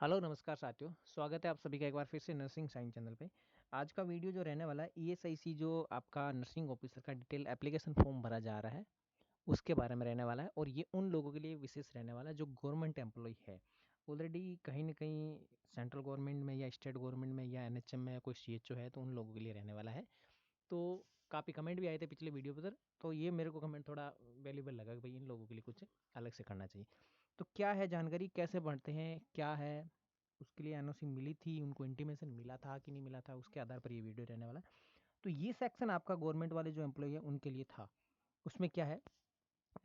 Hello नमस्कार साथियों, स्वागत है आप सभी का एक बार फिर से नर्सिंग साइंस चैनल पे। आज का वीडियो जो रहने वाला है ईएसआईसी जो आपका नर्सिंग ऑफिसर का डिटेल एप्लीकेशन फॉर्म भरा जा रहा है उसके बारे में रहने वाला है। और ये उन लोगों के लिए विशेष रहने वाला है जो गवर्नमेंट एम्प्लॉय है। ऑलरेडी कहीं ना कहीं सेंट्रल गवर्नमेंट में या स्टेट गवर्नमेंट में या एनएचएम में या कोई सीएचओ है तो उन लोगों के लिए रहने वाला है। तो काफ़ी कमेंट भी आए थे पिछले वीडियो पर, तो ये मेरे को कमेंट थोड़ा वैल्यूबल लगा कि भाई इन लोगों के लिए कुछ अलग से करना चाहिए। तो क्या है जानकारी, कैसे बढ़ते हैं, क्या है, उसके लिए एनओसी मिली थी, उनको इंटीमेशन मिला था कि नहीं मिला था, उसके आधार पर ये वीडियो रहने वाला है। तो ये सेक्शन आपका गवर्नमेंट वाले जो एम्प्लॉय है उनके लिए था। उसमें क्या है,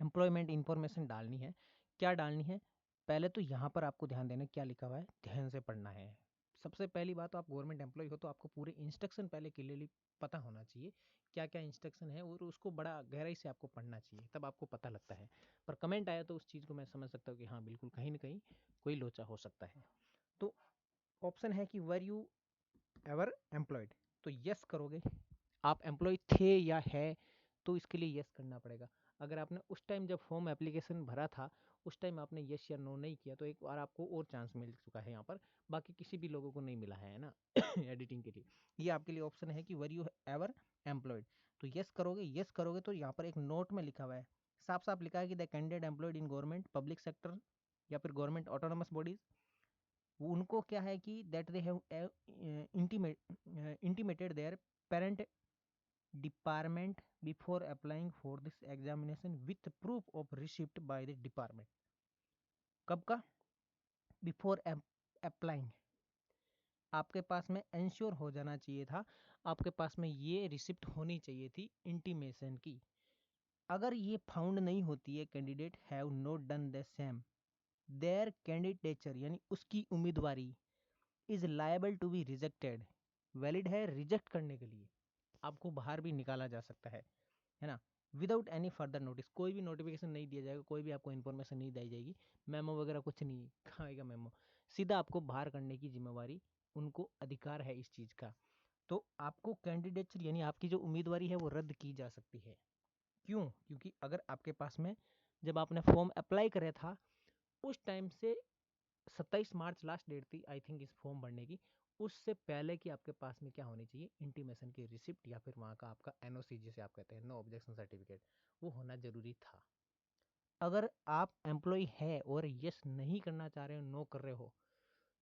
एम्प्लॉयमेंट इंफॉर्मेशन डालनी है। क्या डालनी है, पहले तो यहाँ पर आपको ध्यान देना क्या लिखा हुआ है, ध्यान से पढ़ना है। सबसे पहली बात, तो आप गवर्नमेंट एम्प्लॉय हो तो आपको पूरे इंस्ट्रक्शन पहले क्लियरली पता होना चाहिए क्या क्या इंस्ट्रक्शन है, और उसको बड़ा गहराई से आपको पढ़ना चाहिए, तब आपको पता लगता है। पर कमेंट आया तो उस चीज़ को मैं समझ सकता हूँ कि हाँ बिल्कुल कहीं ना कहीं कोई लोचा हो सकता है। तो ऑप्शन है कि वर यू एवर एम्प्लॉयड, तो यस करोगे। आप एम्प्लॉय थे या है तो इसके लिए यस करना पड़ेगा। अगर आपने उस टाइम जब फॉर्म एप्लीकेशन भरा था उस टाइम आपने यस या नो नहीं किया तो एक बार आपको और चांस मिल चुका है यहाँ पर, बाकी किसी भी लोगों को नहीं मिला है ना एडिटिंग के लिए। ये आपके लिए ऑप्शन है कि वर यू एवर एम्प्लॉयड, तो यस करोगे। यस करोगे तो यहाँ पर एक नोट में लिखा हुआ है, साफ साफ लिखा है कि the candidate employed in government public sector या फिर गवर्नमेंट ऑटोनोमस बॉडीज, उनको क्या है कि that they have intimated there parent department before applying for this examination with proof of receipt by the department. कब का, बिफोर अप्लाइंग, आपके पास में इंश्योर हो जाना चाहिए था, आपके पास में ये रिसिप्ट होनी चाहिए थी इंटीमेशन की। अगर ये फाउंड नहीं होती है, candidate have not done the same, their candidature यानी उसकी उम्मीदवारी is liable to be rejected, valid है रिजेक्ट करने के लिए, आपको बाहर भी निकाला जा सकता है ना। विदाउट एनी फर्दर नोटिस, कोई भी नोटिफिकेशन नहीं दिया जाएगा, कोई भी आपको इन्फॉर्मेशन नहीं दी जाएगी, मेमो वगैरह कुछ नहीं खाएगा मेमो, सीधा आपको बाहर करने की जिम्मेवारी, उनको अधिकार है इस चीज़ का। तो आपको कैंडिडेचर यानी आपकी जो उम्मीदवारी है वो रद्द की जा सकती है। क्यों, क्योंकि अगर आपके पास में जब आपने फॉर्म अप्लाई करा था उस टाइम से 27 मार्च लास्ट डेट थी आई थिंक इस फॉर्म भरने की, उससे पहले कि आपके पास में क्या होनी चाहिए, इंटीमेशन की रिसिप्ट या फिर वहाँ का आपका एनओसी जिसे आप कहते हैं, नो ऑब्जेक्शन सर्टिफिकेट, वो होना जरूरी था। अगर आप एम्प्लॉय है और यस नहीं करना चाह रहे हो, नो कर रहे हो,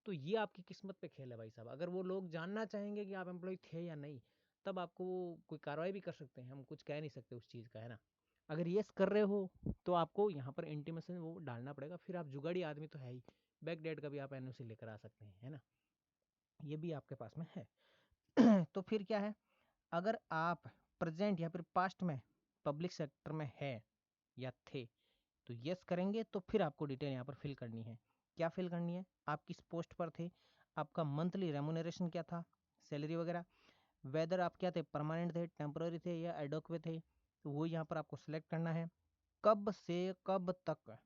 तो ये आपकी किस्मत पे खेल है भाई साहब। अगर वो लोग जानना चाहेंगे कि आप एम्प्लॉय थे या नहीं, तब आपको कोई कार्रवाई भी कर सकते हैं, हम कुछ कह नहीं सकते उस चीज़ का, है ना। अगर यस कर रहे हो तो आपको यहाँ पर इंटीमेशन वो डालना पड़ेगा, फिर आप जुगाड़ी आदमी तो है ही, बैक डेट का भी आप एनओसी लेकर आ सकते हैं, है ना, ये भी आपके पास में है। तो फिर क्या है, अगर आप प्रेजेंट या फिर पास्ट में पब्लिक सेक्टर में है या थे तो यस करेंगे, तो फिर आपको डिटेल यहाँ पर फिल करनी है। क्या फिल करनी है, आप किस पोस्ट पर थे, आपका मंथली रेमुनरेशन क्या था, सैलरी वगैरह, वेदर आप क्या थे, परमानेंट थे, टेम्पररी थे या एडोक्वे थे, तो वो यहाँ पर आपको सिलेक्ट करना है। कब से कब तक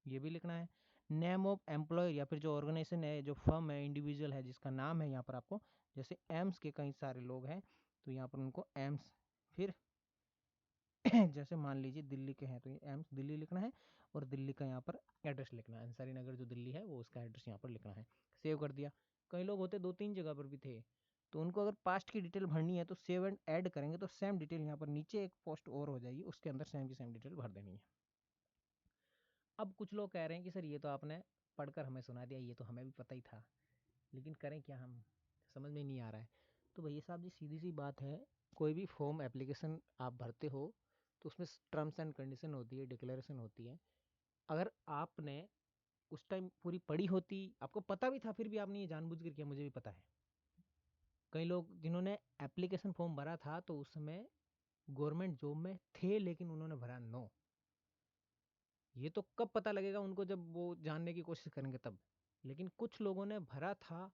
ये भी लिखना है। नेम ऑफ एम्प्लॉयर या फिर जो ऑर्गेनाइजेशन है, जो फर्म है, इंडिविजुअल है जिसका नाम है, यहाँ पर आपको जैसे एम्स के कई सारे लोग हैं तो यहाँ पर उनको एम्स, फिर जैसे मान लीजिए दिल्ली के हैं तो ये एम्स दिल्ली लिखना है, और दिल्ली का यहाँ पर एड्रेस लिखना है, अंसारी नगर जो दिल्ली है वो उसका एड्रेस यहाँ पर लिखना है। सेव कर दिया। कई लोग होते 2-3 जगह पर भी थे, तो उनको अगर पास्ट की डिटेल भरनी है तो सेव एंड ऐड करेंगे तो सेम डिटेल यहाँ पर नीचे एक पोस्ट और हो जाएगी, उसके अंदर सेम की सेम डिटेल भर देनी है। अब कुछ लोग कह रहे हैं कि सर ये तो आपने पढ़कर हमें सुना दिया, ये तो हमें भी पता ही था, लेकिन करें क्या, हम समझ में नहीं आ रहा है। तो भैया साहब जी सीधी सी बात है, कोई भी फॉर्म एप्लीकेशन आप भरते हो तो उसमें टर्म्स एंड कंडीशन होती है, डिक्लेरेशन होती है। अगर आपने उस टाइम पूरी पढ़ी होती, आपको पता भी था, फिर भी आपने ये जानबूझ कर किया, मुझे भी पता है। कई लोग जिन्होंने एप्लीकेशन फॉर्म भरा था तो उस समय गवर्नमेंट जॉब में थे लेकिन उन्होंने भरा नो, ये तो कब पता लगेगा उनको जब वो जानने की कोशिश करेंगे तब। लेकिन कुछ लोगों ने भरा था,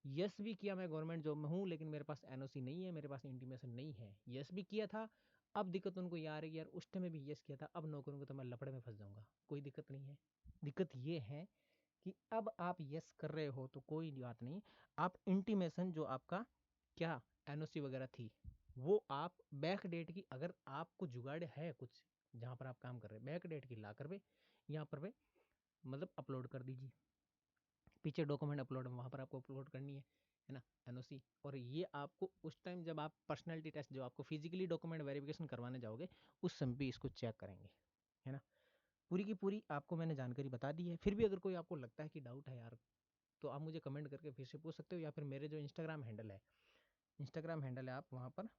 यस भी किया मैं गवर्नमेंट जॉब में हूँ लेकिन मेरे पास एनओसी नहीं है, मेरे पास इंटीमेशन नहीं है, यस भी किया था। अब दिक्कत उनको ये आ रही है यार उस टाइम में भी यस किया था, अब नो करूँगा तो मैं लफड़े में फंस जाऊंगा। कोई दिक्कत नहीं है, दिक्कत ये है कि अब आप यस कर रहे हो तो कोई बात नहीं, आप इंटीमेशन जो आपका क्या एनओसी वगैरह थी वो आप बैक डेट की, अगर आपको जुगाड़ है कुछ जहाँ पर आप काम कर रहे हैं, बैक डेट की ला कर पे यहाँ पर पे मतलब अपलोड कर दीजिए। पीछे डॉक्यूमेंट अपलोड वहाँ पर आपको अपलोड करनी है ना, एनओसी। और ये आपको उस टाइम जब आप पर्सनैलिटी टेस्ट जो आपको फिजिकली डॉक्यूमेंट वेरिफिकेशन करवाने जाओगे उस समय भी इसको चेक करेंगे, है ना। पूरी की पूरी आपको मैंने जानकारी बता दी है। फिर भी अगर कोई आपको लगता है कि डाउट है यार, तो आप मुझे कमेंट करके फिर से पूछ सकते हो, या फिर मेरे जो इंस्टाग्राम हैंडल है आप वहाँ पर,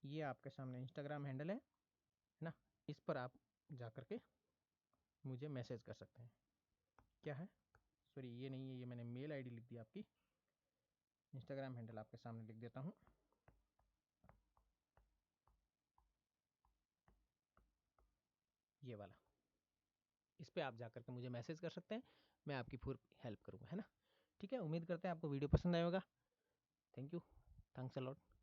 ये आपके सामने इंस्टाग्राम हैंडल है ना, इस पर आप जा कर के मुझे मैसेज कर सकते हैं। क्या है, सॉरी ये नहीं है, ये मैंने मेल आईडी लिख दी आपकी। इंस्टाग्राम हैंडल आपके सामने लिख देता हूँ, ये वाला। इस पे आप जाकर के मुझे मैसेज कर सकते हैं, मैं आपकी पूरी हेल्प करूँगा, है ना। ठीक है, उम्मीद करते हैं आपको वीडियो पसंद आया होगा। Thank you, thanks a lot.